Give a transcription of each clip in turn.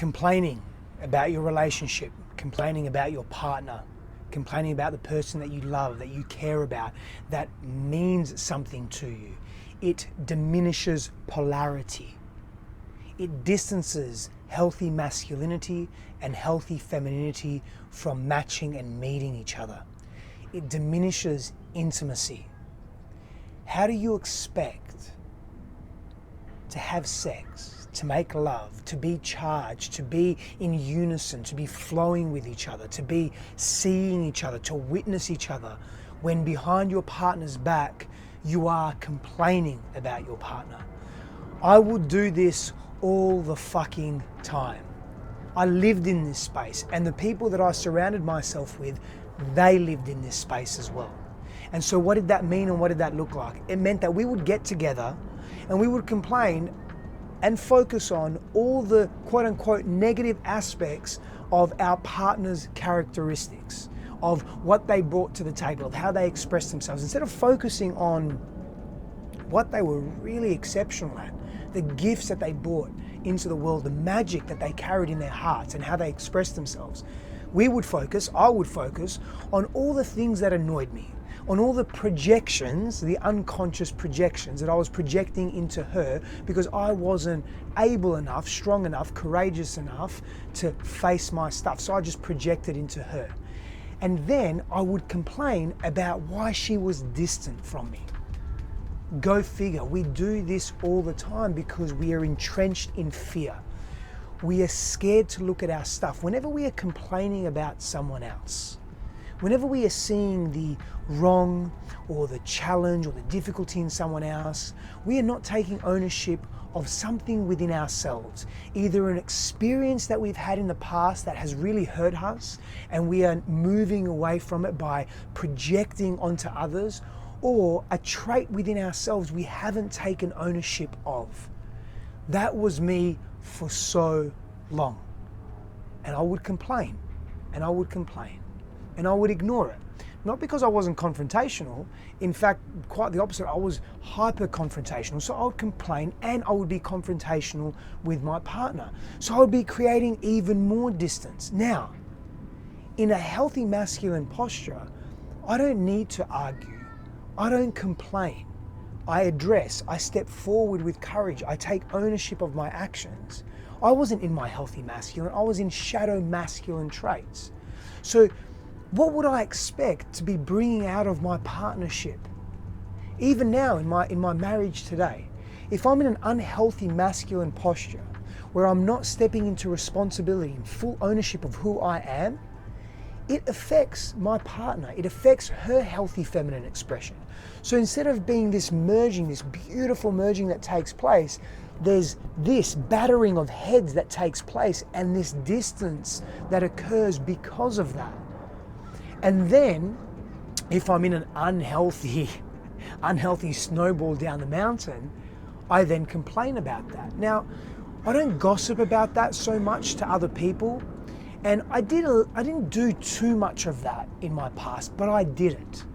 complaining about your relationship, complaining about your partner, complaining about the person that you love, that you care about, that means something to you. It diminishes polarity. It distances healthy masculinity and healthy femininity from matching and meeting each other. It diminishes intimacy. How do you expect to have sex, to make love, to be charged, to be in unison, to be flowing with each other, to be seeing each other, to witness each other, when behind your partner's back you are complaining about your partner? I would do this all the fucking time. I lived in this space, and the people that I surrounded myself with, they lived in this space as well. And so what did that mean, and what did that look like? It meant that we would get together and we would complain and focus on all the quote unquote negative aspects of our partner's characteristics, of what they brought to the table, of how they expressed themselves, instead of focusing on what they were really exceptional at, the gifts that they brought into the world, the magic that they carried in their hearts and how they expressed themselves. I would focus on all the things that annoyed me, on all the projections, the unconscious projections that I was projecting into her because I wasn't able enough, strong enough, courageous enough to face my stuff. So I just projected into her. And then I would complain about why she was distant from me. Go figure. We do this all the time because we are entrenched in fear. We are scared to look at our stuff. Whenever we are complaining about someone else, whenever we are seeing the wrong or the challenge or the difficulty in someone else, we are not taking ownership of something within ourselves, either an experience that we've had in the past that has really hurt us and we are moving away from it by projecting onto others, or a trait within ourselves we haven't taken ownership of. That was me for so long. And I would complain, and I would complain, and I would ignore it. Not because I wasn't confrontational. In fact, quite the opposite. I was hyper confrontational. So I would complain and I would be confrontational with my partner. So I would be creating even more distance. Now, in a healthy masculine posture, I don't need to argue. I don't complain. I address. I step forward with courage. I take ownership of my actions. I wasn't in my healthy masculine. I was in shadow masculine traits. So what would I expect to be bringing out of my partnership? Even now in my marriage today, if I'm in an unhealthy masculine posture where I'm not stepping into responsibility and full ownership of who I am, it affects my partner. It affects her healthy feminine expression. So instead of being this merging, this beautiful merging that takes place, there's this battering of heads that takes place and this distance that occurs because of that. And then, if I'm in an unhealthy snowball down the mountain, I then complain about that. Now, I don't gossip about that so much to other people, and I didn't do too much of that in my past, but I did it.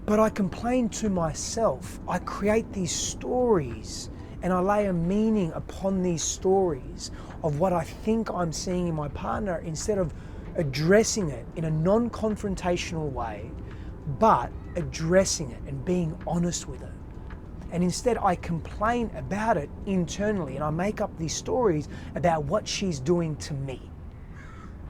But I complain to myself. I create these stories, and I lay a meaning upon these stories of what I think I'm seeing in my partner, instead of addressing it in a non-confrontational way, but addressing it and being honest with it. And instead I complain about it internally, and I make up these stories about what she's doing to me,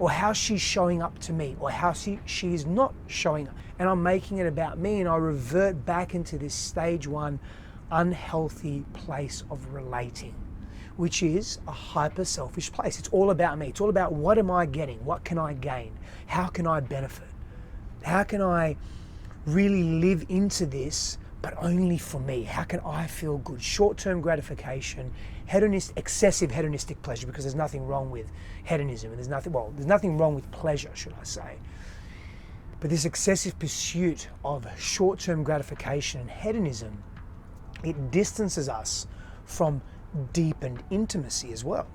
or how she's showing up to me, or how she's not showing up. And I'm making it about me, and I revert back into this stage one unhealthy place of relating, which is a hyper selfish place. It's all about me. It's all about what am I getting? What can I gain? How can I benefit? How can I really live into this, but only for me? How can I feel good? Short-term gratification, excessive hedonistic pleasure, because there's nothing wrong with hedonism, and there's nothing wrong with pleasure, should I say. But this excessive pursuit of short-term gratification and hedonism, it distances us from deepened intimacy as well.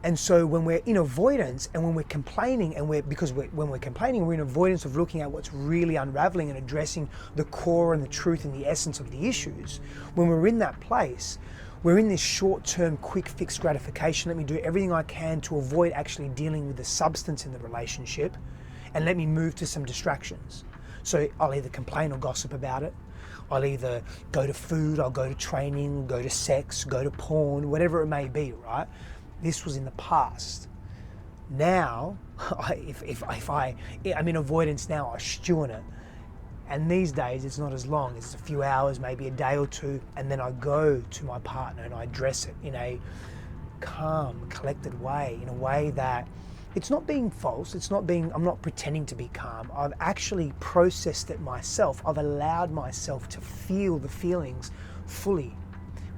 And so when we're in avoidance and when we're complaining, and when we're complaining, we're in avoidance of looking at what's really unraveling and addressing the core and the truth and the essence of the issues. When we're in that place, We're in this short-term, quick fix gratification. Let me do everything I can to avoid actually dealing with the substance in the relationship, and let me move to some distractions. So I'll either complain or gossip about it. I'll either go to food, I'll go to training, go to sex, go to porn, whatever it may be, right? This was in the past. Now, I'm in avoidance now, I stew in it. And these days it's not as long, it's a few hours, maybe a day or two, and then I go to my partner and I address it in a calm, collected way, in a way that it's not being false, I'm not pretending to be calm. I've actually processed it myself. I've allowed myself to feel the feelings fully,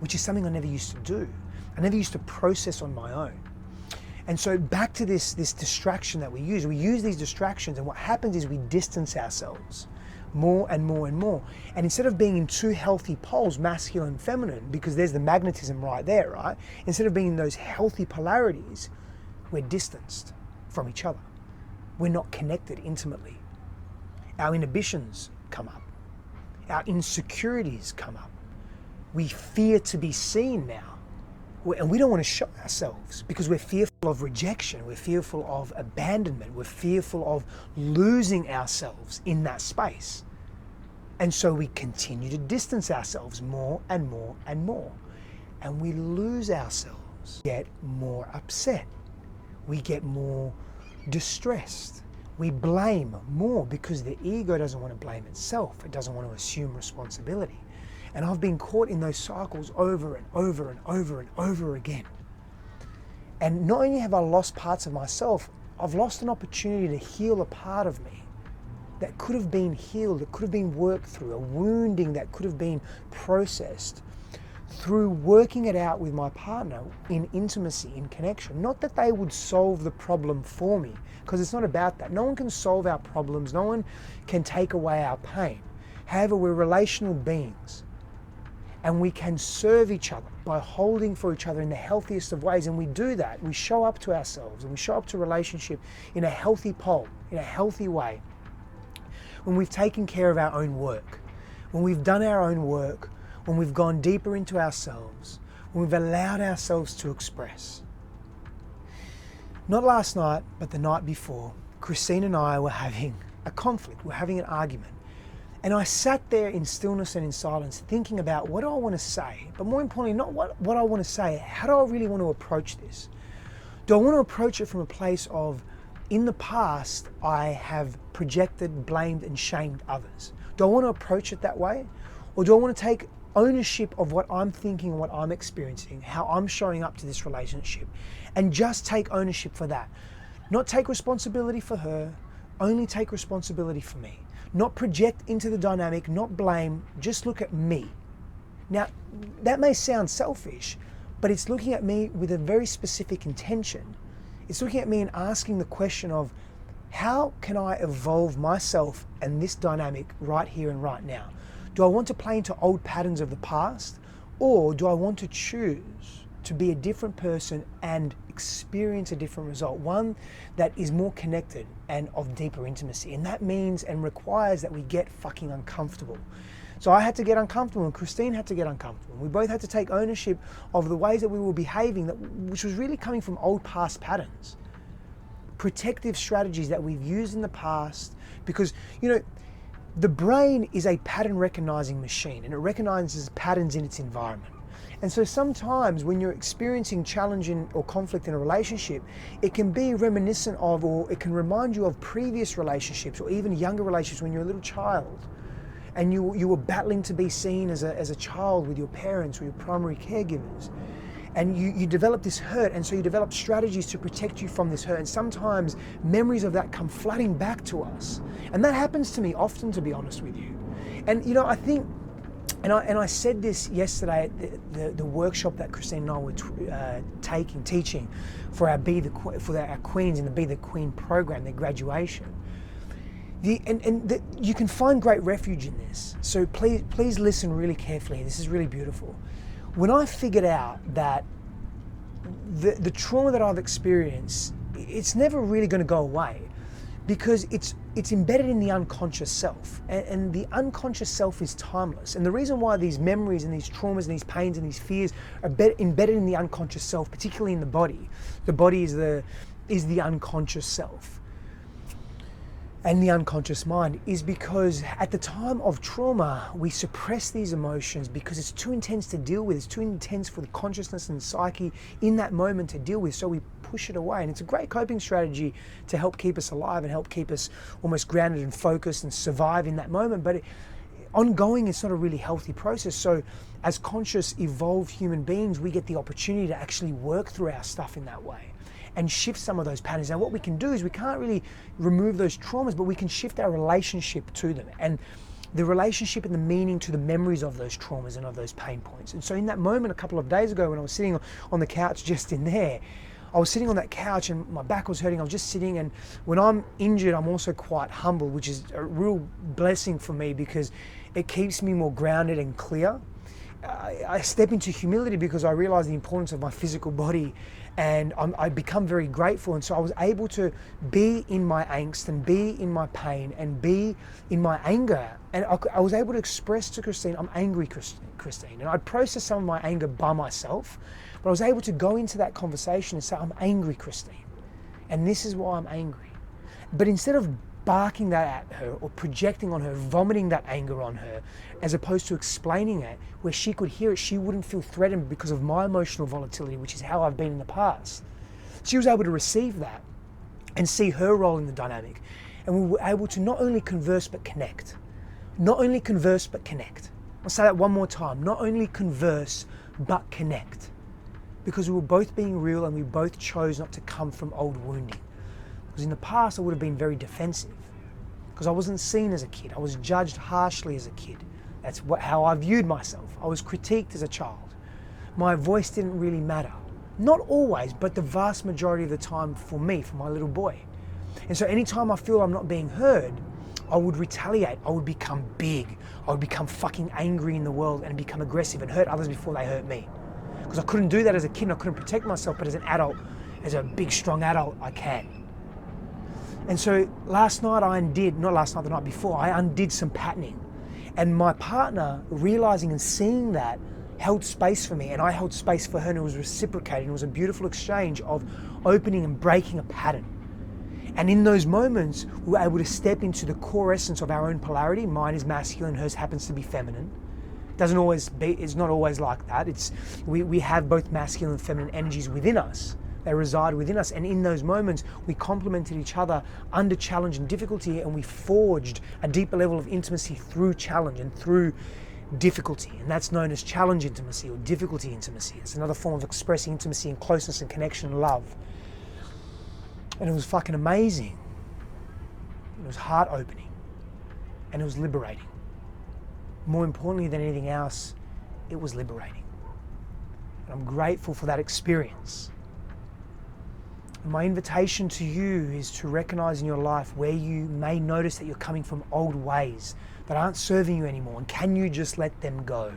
which is something I never used to do. I never used to process on my own. And so back to this distraction that we use these distractions, and what happens is we distance ourselves more and more and more. And instead of being in two healthy poles, masculine and feminine, because there's the magnetism right there, right? Instead of being in those healthy polarities, we're distanced from each other. We're not connected intimately. Our inhibitions come up. Our insecurities come up. We fear to be seen now. And we don't want to show ourselves because we're fearful of rejection, we're fearful of abandonment, we're fearful of losing ourselves in that space. And so we continue to distance ourselves more and more and more. And we lose ourselves, get more upset, we get more distressed, we blame more because the ego doesn't want to blame itself, it doesn't want to assume responsibility. And I've been caught in those cycles over and over and over and over again. And not only have I lost parts of myself, I've lost an opportunity to heal a part of me that could have been healed, that could have been worked through, a wounding that could have been processed through working it out with my partner in intimacy, in connection. Not that they would solve the problem for me, because it's not about that. No one can solve our problems, no one can take away our pain. However, we're relational beings. And we can serve each other by holding for each other in the healthiest of ways. And we do that. We show up to ourselves and we show up to relationship in a healthy pole, in a healthy way. When we've taken care of our own work, when we've done our own work, when we've gone deeper into ourselves, when we've allowed ourselves to express. Not last night, but the night before, Christine and I were having a conflict. We're having an argument. And I sat there in stillness and in silence thinking about what do I want to say, but more importantly, not what I want to say, how do I really want to approach this? Do I want to approach it from a place of, in the past, I have projected, blamed and shamed others? Do I want to approach it that way? Or do I want to take ownership of what I'm thinking and what I'm experiencing, how I'm showing up to this relationship, and just take ownership for that? Not take responsibility for her, only take responsibility for me. Not project into the dynamic, not blame, just look at me. Now, that may sound selfish, but it's looking at me with a very specific intention. It's looking at me and asking the question of, how can I evolve myself and this dynamic right here and right now? Do I want to play into old patterns of the past, or do I want to choose to be a different person and experience a different result, one that is more connected and of deeper intimacy? And that means and requires that we get fucking uncomfortable. So I had to get uncomfortable and Christine had to get uncomfortable. We both had to take ownership of the ways that we were behaving, which was really coming from old past patterns, protective strategies that we've used in the past. Because, the brain is a pattern recognizing machine and it recognizes patterns in its environment. And so sometimes when you're experiencing challenge or conflict in a relationship, it can be reminiscent of, or it can remind you of previous relationships or even younger relationships when you're a little child and you were battling to be seen as a child with your parents or your primary caregivers. And you develop this hurt, and so you develop strategies to protect you from this hurt. And sometimes memories of that come flooding back to us. And that happens to me often, to be honest with you. And I think, and I said this yesterday at the workshop that Christine and I were teaching for our Queens in the Be the Queen program, their graduation. You can find great refuge in this. So please listen really carefully. This is really beautiful. When I figured out that the trauma that I've experienced, it's never really going to go away, because it's it's embedded in the unconscious self, and the unconscious self is timeless. And the reason why these memories and these traumas and these pains and these fears are embedded in the unconscious self, particularly in the body is the unconscious self and the unconscious mind, is because at the time of trauma we suppress these emotions because it's too intense to deal with. It's too intense for the consciousness and the psyche in that moment to deal with, so we push it away. And it's a great coping strategy to help keep us alive and help keep us almost grounded and focused and survive in that moment, but ongoing, it's not a really healthy process. So as conscious, evolved human beings, we get the opportunity to actually work through our stuff in that way and shift some of those patterns. Now what we can do is we can't really remove those traumas, but we can shift our relationship to them, and the relationship and the meaning to the memories of those traumas and of those pain points. And so in that moment a couple of days ago when I was sitting on the couch just in there, I was sitting on that couch and my back was hurting. I was just sitting, and when I'm injured, I'm also quite humble, which is a real blessing for me because it keeps me more grounded and clear. I step into humility because I realize the importance of my physical body, and I become very grateful. And so I was able to be in my angst and be in my pain and be in my anger. And I was able to express to Christine, I'm angry, Christine. And I processed some of my anger by myself, but I was able to go into that conversation and say, I'm angry, Christine, and this is why I'm angry. But instead of barking that at her or projecting on her, vomiting that anger on her, as opposed to explaining it where she could hear it, she wouldn't feel threatened because of my emotional volatility, which is how I've been in the past. She was able to receive that and see her role in the dynamic. And we were able to not only converse but connect. Not only converse but connect. I'll say that one more time. Not only converse but connect. Because we were both being real and we both chose not to come from old wounding. Because in the past I would have been very defensive because I wasn't seen as a kid. I was judged harshly as a kid. That's how I viewed myself. I was critiqued as a child. My voice didn't really matter. Not always, but the vast majority of the time for me, for my little boy. And so anytime I feel I'm not being heard, I would retaliate. I would become big. I would become fucking angry in the world and become aggressive and hurt others before they hurt me. Because I couldn't do that as a kid and I couldn't protect myself, but as an adult, as a big, strong adult, I can. And so last night the night before, I undid some patterning. And my partner, realizing and seeing that, held space for me and I held space for her, and it was reciprocated. It was a beautiful exchange of opening and breaking a pattern. And in those moments, we were able to step into the core essence of our own polarity. Mine is masculine, hers happens to be feminine. It's not always like that. We have both masculine and feminine energies within us. They reside within us, and in those moments we complemented each other under challenge and difficulty, and we forged a deeper level of intimacy through challenge and through difficulty. And that's known as challenge intimacy or difficulty intimacy. It's another form of expressing intimacy and closeness and connection and love. And it was fucking amazing. It was heart opening and it was liberating. More importantly than anything else, it was liberating. And I'm grateful for that experience. My invitation to you is to recognize in your life where you may notice that you're coming from old ways that aren't serving you anymore. And can you just let them go?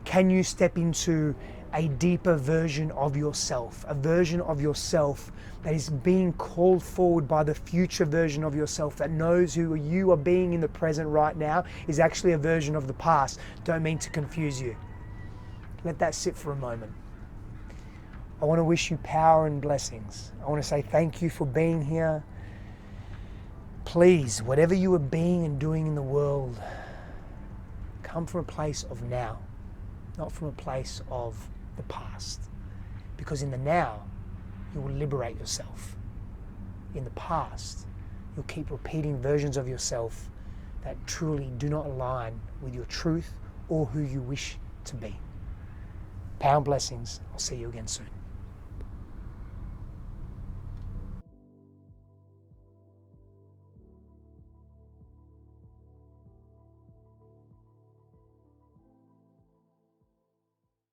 Can you step into a deeper version of yourself, a version of yourself that is being called forward by the future version of yourself that knows who you are being in the present right now is actually a version of the past. Don't mean to confuse you. Let that sit for a moment. I want to wish you power and blessings. I want to say thank you for being here. Please, whatever you are being and doing in the world, come from a place of now, not from a place of the past. Because in the now, you will liberate yourself. In the past, you'll keep repeating versions of yourself that truly do not align with your truth or who you wish to be. Power and blessings. I'll see you again soon.